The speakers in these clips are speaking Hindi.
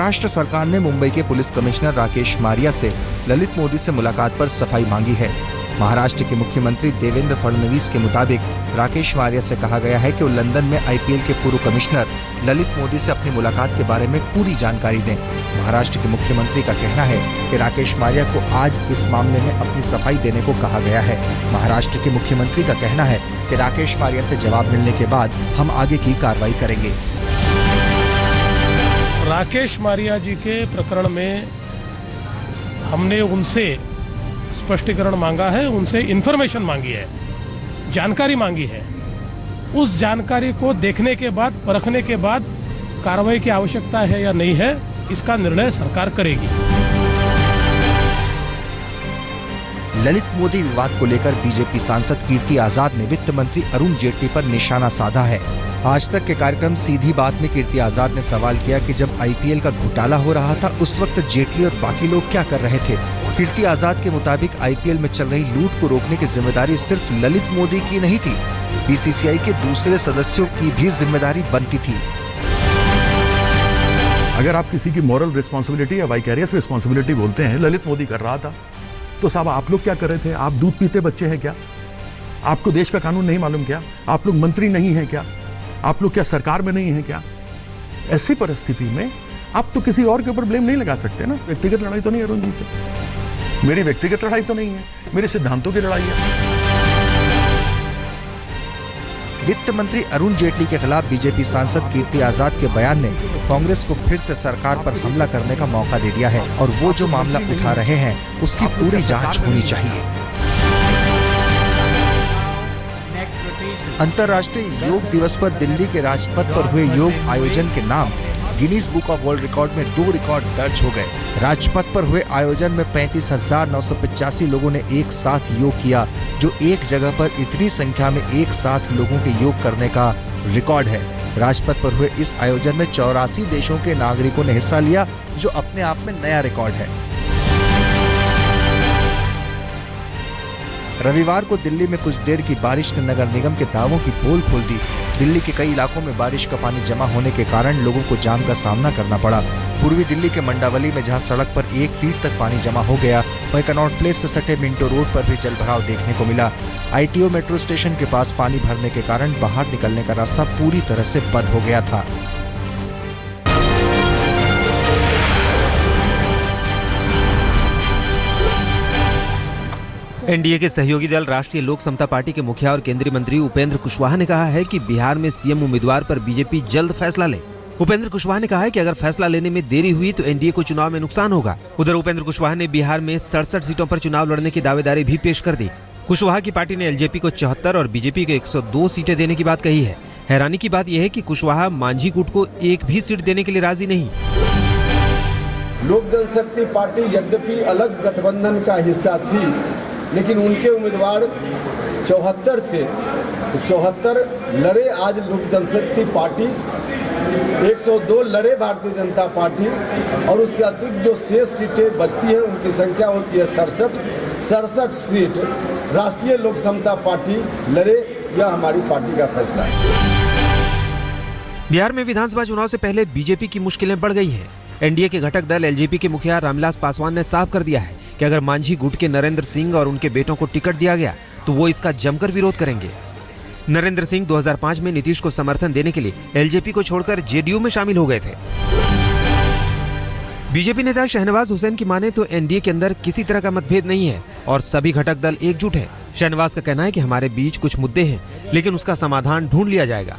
महाराष्ट्र सरकार ने मुंबई के पुलिस कमिश्नर राकेश मारिया से ललित मोदी से मुलाकात पर सफाई मांगी है। महाराष्ट्र के मुख्यमंत्री देवेंद्र फडणवीस के मुताबिक राकेश मारिया से कहा गया है कि वो लंदन में आईपीएल के पूर्व कमिश्नर ललित मोदी से अपनी मुलाकात के बारे में पूरी जानकारी दें। महाराष्ट्र के मुख्यमंत्री का कहना है कि राकेश मारिया को आज इस मामले में अपनी सफाई देने को कहा गया है। महाराष्ट्र के मुख्यमंत्री का कहना है कि राकेश मारिया से जवाब मिलने के बाद हम आगे की कार्रवाई करेंगे। राकेश मारिया जी के प्रकरण में हमने उनसे स्पष्टीकरण मांगा है, उनसे इन्फॉर्मेशन मांगी है, जानकारी मांगी है। उस जानकारी को देखने के बाद, परखने के बाद कार्रवाई की आवश्यकता है या नहीं है, इसका निर्णय सरकार करेगी। ललित मोदी विवाद को लेकर बीजेपी सांसद कीर्ति आजाद ने वित्त मंत्री अरुण जेटली पर निशाना साधा है। आज तक के कार्यक्रम सीधी बात में कीर्ति आजाद ने सवाल किया कि जब आईपीएल का घोटाला हो रहा था उस वक्त जेटली और बाकी लोग क्या कर रहे थे। कीर्ति आजाद के मुताबिक आईपीएल में चल रही लूट को रोकने की जिम्मेदारी सिर्फ ललित मोदी की नहीं थी, बीसीसीआई के दूसरे सदस्यों की भी जिम्मेदारी बनती थी। अगर आप किसी की मॉरल रिस्पॉन्सिबिलिटी या वाइकेरियस रिस्पॉन्सिबिलिटी बोलते हैं, ललित मोदी कर रहा था, तो साहब आप लोग क्या कर रहे थे? आप दूध पीते बच्चे हैं क्या? आपको देश का कानून नहीं मालूम क्या? आप लोग मंत्री नहीं हैं क्या? आप लोग क्या सरकार में नहीं हैं क्या? ऐसी परिस्थिति में आप तो किसी और के ऊपर ब्लेम नहीं लगा सकते ना। व्यक्तिगत लड़ाई तो नहीं अरुण जी से, मेरी व्यक्तिगत लड़ाई तो नहीं है, मेरे सिद्धांतों की लड़ाई है। वित्त मंत्री अरुण जेटली के खिलाफ बीजेपी सांसद कीर्ति आजाद के बयान ने कांग्रेस को फिर से सरकार पर हमला करने का मौका दे दिया है और वो जो मामला उठा रहे हैं उसकी पूरी जांच होनी चाहिए। अंतर्राष्ट्रीय योग दिवस पर दिल्ली के राजपथ पर हुए योग आयोजन के नाम Guinness book of world record में 2 रिकॉर्ड दर्ज हो गए। राजपथ पर हुए आयोजन में 35,985 लोगों ने एक साथ योग किया, जो एक जगह पर इतनी संख्या में एक साथ लोगों के योग करने का रिकॉर्ड है। राजपथ पर हुए इस आयोजन में 84 देशों के नागरिकों ने हिस्सा लिया, जो अपने आप में नया रिकॉर्ड है। रविवार को दिल्ली में कुछ देर की बारिश ने नगर निगम के दावों की पोल खोल दी। दिल्ली के कई इलाकों में बारिश का पानी जमा होने के कारण लोगों को जाम का सामना करना पड़ा। पूर्वी दिल्ली के मंडावली में जहां सड़क पर 1 फीट तक पानी जमा हो गया, वहीं कनॉट प्लेस से सटे मिंटो रोड पर भी जलभराव देखने को मिला। आईटीओ मेट्रो स्टेशन के पास पानी भरने के कारण बाहर निकलने का रास्ता पूरी तरह से बंद हो गया था। एनडीए के सहयोगी दल राष्ट्रीय लोक समता पार्टी के मुखिया और केंद्रीय मंत्री उपेंद्र कुशवाहा ने कहा है कि बिहार में सीएम उम्मीदवार पर बीजेपी जल्द फैसला ले। उपेंद्र कुशवाहा ने कहा है कि अगर फैसला लेने में देरी हुई तो एनडीए को चुनाव में नुकसान होगा। उधर उपेंद्र कुशवाहा ने बिहार में 67 सीटों पर चुनाव लड़ने की दावेदारी भी पेश कर दी। कुशवाहा की पार्टी ने एलजेपी को 74 और बीजेपी को 102 सीटें देने की बात कही है। हैरानी की बात यह है कि कुशवाहा मांझी गुट को एक भी सीट देने के लिए राजी नहीं। लोक जनशक्ति पार्टी यद्यपि अलग गठबंधन का हिस्सा थी, लेकिन उनके उम्मीदवार 74 थे, तो 74 लड़े आज लोक जनशक्ति पार्टी, 102 लड़े भारतीय जनता पार्टी, और उसके अतिरिक्त जो शेष सीटें बचती हैं उनकी संख्या होती है 67 सीट राष्ट्रीय लोक समता पार्टी लड़े। यह हमारी पार्टी का फैसला है। बिहार में विधानसभा चुनाव से पहले बीजेपी की मुश्किलें बढ़ गई हैं। एनडीए के घटक दल एलजेपी के मुखिया रामविलास पासवान ने साफ कर दिया है कि अगर मांझी गुट के नरेंद्र सिंह और उनके बेटों को टिकट दिया गया तो वो इसका जमकर विरोध करेंगे। नरेंद्र सिंह 2005 में नीतीश को समर्थन देने के लिए एलजेपी को छोड़कर जेडीयू में शामिल हो गए थे। बीजेपी नेता शहनवाज हुसैन की माने तो एनडीए के अंदर किसी तरह का मतभेद नहीं है और सभी घटक दल एकजुट हैं। शहनवाज का कहना है कि हमारे बीच कुछ मुद्दे हैं, लेकिन उसका समाधान ढूंढ लिया जाएगा।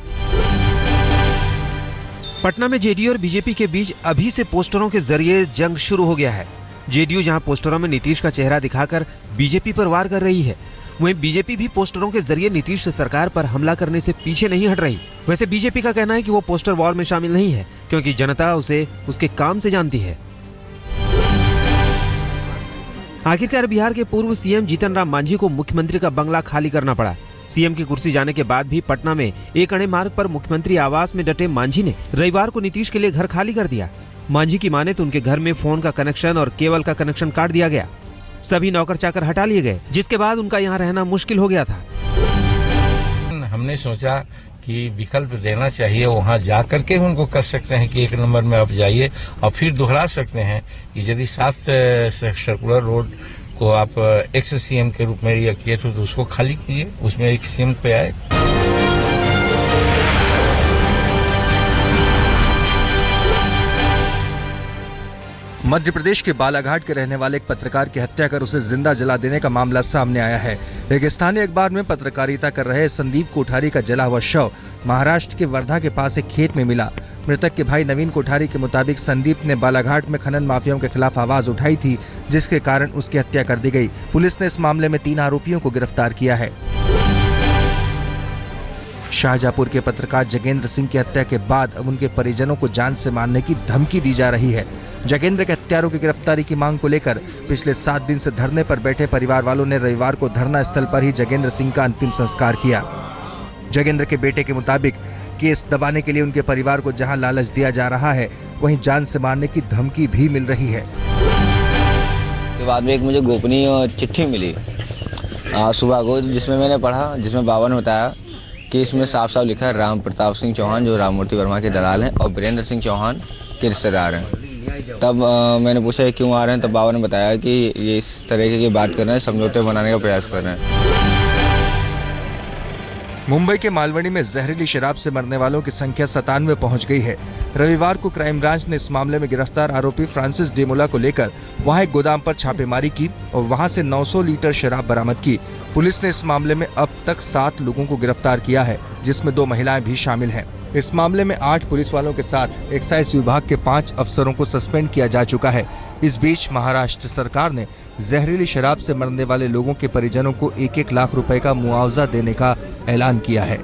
पटना में जेडीयू और बीजेपी के बीच अभी से पोस्टरों के जरिए जंग शुरू हो गया है। जेडीयू जहां पोस्टरों में नीतीश का चेहरा दिखाकर बीजेपी पर वार कर रही है, वहीं बीजेपी भी पोस्टरों के जरिए नीतीश सरकार पर हमला करने से पीछे नहीं हट रही। वैसे बीजेपी का कहना है कि वो पोस्टर वॉर में शामिल नहीं है, क्योंकि जनता उसे उसके काम से जानती है। आखिरकार बिहार के पूर्व सीएम जीतन राम मांझी को मुख्यमंत्री का बंगला खाली करना पड़ा। सीएम की कुर्सी जाने के बाद भी पटना में एक अणे मार्ग पर मुख्यमंत्री आवास में डटे मांझी ने रविवार को नीतीश के लिए घर खाली कर दिया। मांझी की माने तो उनके घर में फोन का कनेक्शन और केबल का कनेक्शन काट दिया गया। सभी नौकर चाकर हटा लिए गए, जिसके बाद उनका यहाँ रहना मुश्किल हो गया था। हमने सोचा कि विकल्प देना चाहिए, वहां जा करके उनको कर सकते हैं कि 1 नंबर में आप जाइए और फिर दोहरा सकते हैं कि यदि 7 सर्कुलर रोड को आप एक्स सीएम के रूप में या किए तो उसको खाली कीजिए, उसमें एक सीएम पे आए। मध्य प्रदेश के बालाघाट के रहने वाले एक पत्रकार की हत्या कर उसे जिंदा जला देने का मामला सामने आया है। एक स्थानीय अखबार में पत्रकारिता कर रहे संदीप कोठारी का जला हुआ शव महाराष्ट्र के वर्धा के पास एक खेत में मिला। मृतक के भाई नवीन कोठारी के मुताबिक संदीप ने बालाघाट में खनन माफियाओं के खिलाफ आवाज उठाई थी, जिसके कारण उसकी हत्या कर दी गई। पुलिस ने इस मामले में 3 आरोपियों को गिरफ्तार किया है। शाहजहांपुर के पत्रकार जगेंद्र सिंह की हत्या के बाद अब उनके परिजनों को जान से मारने की धमकी दी जा रही है। जगेंद्र के हत्यारों की गिरफ्तारी की मांग को लेकर पिछले 7 दिन से धरने पर बैठे परिवार वालों ने रविवार को धरना स्थल पर ही जगेंद्र सिंह का अंतिम संस्कार किया। जगेंद्र के बेटे के मुताबिक केस दबाने के लिए उनके परिवार को जहां लालच दिया जा रहा है, वहीं जान से मारने की धमकी भी मिल रही है। के बाद में एक मुझे गोपनीय चिट्ठी मिली सुबह को, जिसमें मैंने पढ़ा, जिसमें बाबा ने बताया कि इसमें साफ साफ लिखा है राम प्रताप सिंह चौहान जो राममूर्ति वर्मा के दलाल हैं और वीरेंद्र सिंह चौहान के रिश्तेदार हैं। तब मैंने पूछा क्यों आ रहे हैं, तब बाबा ने बताया कि ये इस तरह की बात कर रहे हैं, समझौते बनाने का प्रयास कर रहे हैं। मुंबई के मालवनी में जहरीली शराब से मरने वालों की संख्या 97 पहुंच गई है। रविवार को क्राइम ब्रांच ने इस मामले में गिरफ्तार आरोपी फ्रांसिस डेमोला को लेकर वहां एक गोदाम पर छापेमारी की और वहां से 900 लीटर शराब बरामद की। पुलिस ने इस मामले में अब तक 7 लोगों को गिरफ्तार किया है, जिसमें 2 महिलाएं भी शामिल हैं। इस मामले में 8 पुलिस वालों के साथ एक्साइज विभाग के 5 अफसरों को सस्पेंड किया जा चुका है। इस बीच महाराष्ट्र सरकार ने जहरीली शराब से मरने वाले लोगों के परिजनों को 1-1 लाख रुपए का मुआवजा देने का ऐलान किया है।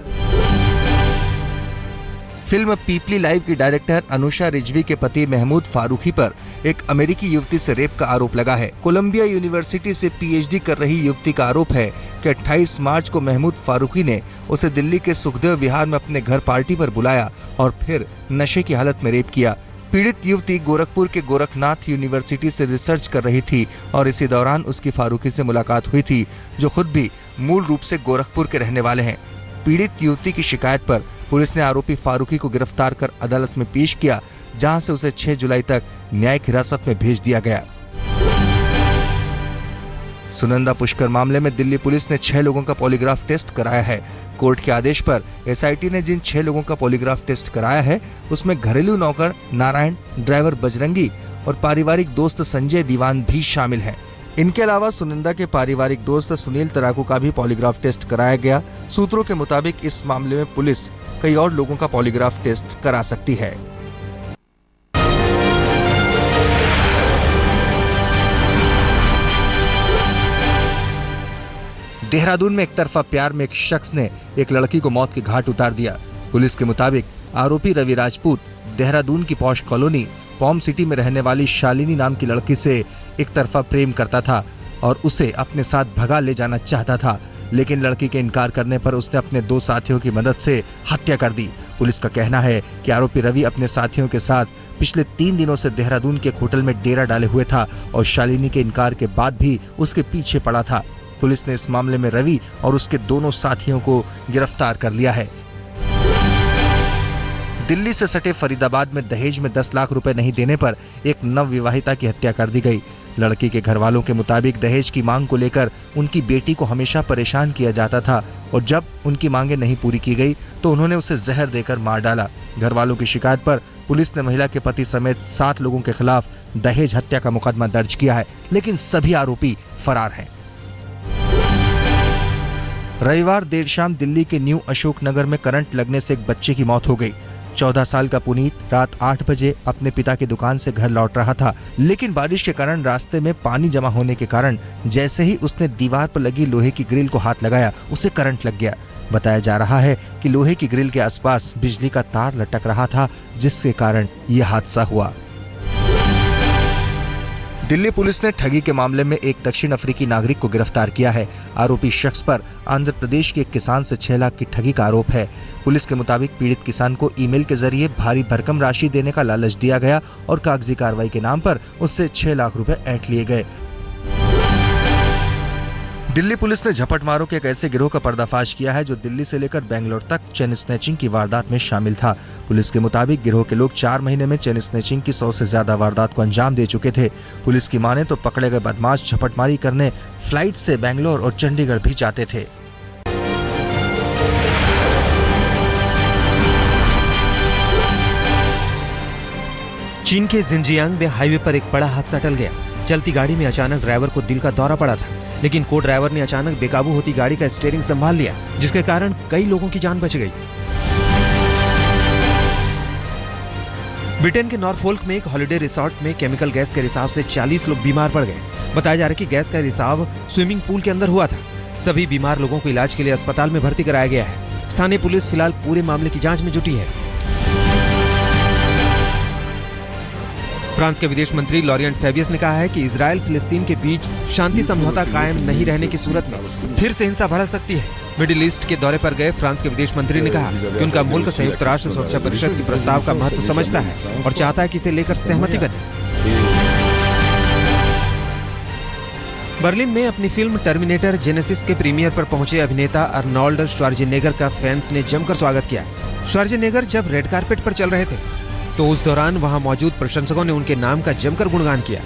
फिल्म पीपली लाइव की डायरेक्टर अनुषा रिजवी के पति महमूद फारूकी पर एक अमेरिकी युवती से रेप का आरोप लगा है। कोलंबिया यूनिवर्सिटी से पीएचडी कर रही युवती का आरोप है कि 28 मार्च को महमूद फारूकी ने उसे दिल्ली के सुखदेव विहार में अपने घर पार्टी पर बुलाया और फिर नशे की हालत में रेप किया। पीड़ित युवती गोरखपुर के गोरखनाथ यूनिवर्सिटी से रिसर्च कर रही थी और इसी दौरान उसकी फारूकी से मुलाकात हुई थी, जो खुद भी मूल रूप से गोरखपुर के रहने वाले हैं। पीड़ित युवती की शिकायत पर पुलिस ने आरोपी फारूकी को गिरफ्तार कर अदालत में पेश किया, जहां से उसे 6 जुलाई तक न्यायिक हिरासत में भेज दिया गया। सुनंदा पुष्कर मामले में दिल्ली पुलिस ने 6 लोगों का पॉलीग्राफ टेस्ट कराया है। कोर्ट के आदेश पर एसआईटी ने जिन 6 लोगों का पॉलीग्राफ टेस्ट कराया है, उसमें घरेलू नौकर नारायण, ड्राइवर बजरंगी और पारिवारिक दोस्त संजय दीवान भी शामिल हैं। इनके अलावा सुनंदा के पारिवारिक दोस्त सुनील तराकू का भी पॉलीग्राफ टेस्ट कराया गया। सूत्रों के मुताबिक इस मामले में पुलिस कई और लोगों का पॉलीग्राफ टेस्ट करा सकती है। देहरादून में एक तरफा प्यार में एक शख्स ने एक लड़की को मौत के घाट उतार दिया। पुलिस के मुताबिक आरोपी रवि राजपूत देहरादून की पॉश कॉलोनी पॉम सिटी में रहने वाली शालिनी नाम की लड़की से एक तरफा प्रेम करता था और उसे अपने साथ भगा ले जाना चाहता था, लेकिन लड़की के इनकार करने पर उसने अपने 2 साथियों की मदद से हत्या कर दी। पुलिस का कहना है कि आरोपी रवि अपने साथियों के साथ पिछले 3 दिनों से देहरादून के एक होटल में डेरा डाले हुए था और शालिनी के इनकार के बाद भी उसके पीछे पड़ा था। पुलिस ने इस मामले में रवि और उसके दोनों साथियों को गिरफ्तार कर लिया है। दिल्ली से सटे फरीदाबाद में दहेज में 10 लाख रुपए नहीं देने पर एक नवविवाहिता की हत्या कर दी गई। लड़की के घर वालों के मुताबिक दहेज की मांग को लेकर उनकी बेटी को हमेशा परेशान किया जाता था और जब उनकी मांगें नहीं पूरी की गई तो उन्होंने उसे जहर देकर मार डाला। घर वालों की शिकायत पर पुलिस ने महिला के पति समेत 7 लोगों के खिलाफ दहेज हत्या का मुकदमा दर्ज किया है, लेकिन सभी आरोपी फरार हैं। रविवार देर शाम दिल्ली के न्यू अशोक नगर में करंट लगने से एक बच्चे की मौत हो गई। 14 साल का पुनीत रात 8 बजे अपने पिता की दुकान से घर लौट रहा था, लेकिन बारिश के कारण रास्ते में पानी जमा होने के कारण जैसे ही उसने दीवार पर लगी लोहे की ग्रिल को हाथ लगाया, उसे करंट लग गया। बताया जा रहा है कि लोहे की ग्रिल के आसपास बिजली का तार लटक रहा था, जिसके कारण यह हादसा हुआ। दिल्ली पुलिस ने ठगी के मामले में एक दक्षिण अफ्रीकी नागरिक को गिरफ्तार किया है। आरोपी शख्स पर आंध्र प्रदेश के एक किसान से 6 लाख की ठगी का आरोप है। पुलिस के मुताबिक पीड़ित किसान को ईमेल के जरिए भारी भरकम राशि देने का लालच दिया गया और कागजी कार्रवाई के नाम पर उससे 6 लाख रुपए ऐंठ लिए गए। दिल्ली पुलिस ने झपटमारों के एक ऐसे गिरोह का पर्दाफाश किया है जो दिल्ली से लेकर बेंगलोर तक चेन स्नैचिंग की वारदात में शामिल था। पुलिस के मुताबिक गिरोह के लोग 4 महीने में चेन स्नैचिंग की 100 से ज्यादा वारदात को अंजाम दे चुके थे। पुलिस की माने तो पकड़े गए बदमाश झपटमारी करने फ्लाइट से बेंगलोर और चंडीगढ़ भी जाते थे। चीन के जिनजियांग में हाईवे पर एक बड़ा हादसा टल गया। चलती गाड़ी में अचानक ड्राइवर को दिल का दौरा पड़ा था, लेकिन को ड्राइवर ने अचानक बेकाबू होती गाड़ी का स्टीयरिंग संभाल लिया, जिसके कारण कई लोगों की जान बच गई। ब्रिटेन के नॉरफोल्क में एक हॉलिडे रिसोर्ट में केमिकल गैस के रिसाव से 40 लोग बीमार पड़ गए। बताया जा रहा है कि गैस का रिसाव स्विमिंग पूल के अंदर हुआ था। सभी बीमार लोगों को इलाज के लिए अस्पताल में भर्ती कराया गया है। स्थानीय पुलिस फिलहाल पूरे मामले की जांच में जुटी है। फ्रांस के विदेश मंत्री लॉरिएंट फैबियस ने कहा है कि इजराइल फिलिस्तीन के बीच शांति समझौता कायम नहीं रहने की सूरत में फिर से हिंसा भड़क सकती है। मिडिल ईस्ट के दौरे पर गए फ्रांस के विदेश मंत्री ने कहा कि उनका मुल्क संयुक्त राष्ट्र सुरक्षा परिषद के प्रस्ताव का महत्व समझता है और चाहता है कि इसे लेकर सहमति बने। बर्लिन में अपनी फिल्म टर्मिनेटर जेनेसिस के प्रीमियर पर पहुंचे अभिनेता अर्नोल्ड श्वार्जेनेगर का फैंस ने जमकर स्वागत किया। श्वार्जेनेगर जब रेड कार्पेट पर चल रहे थे तो उस दौरान वहां मौजूद प्रशंसकों ने उनके नाम का जमकर गुणगान किया।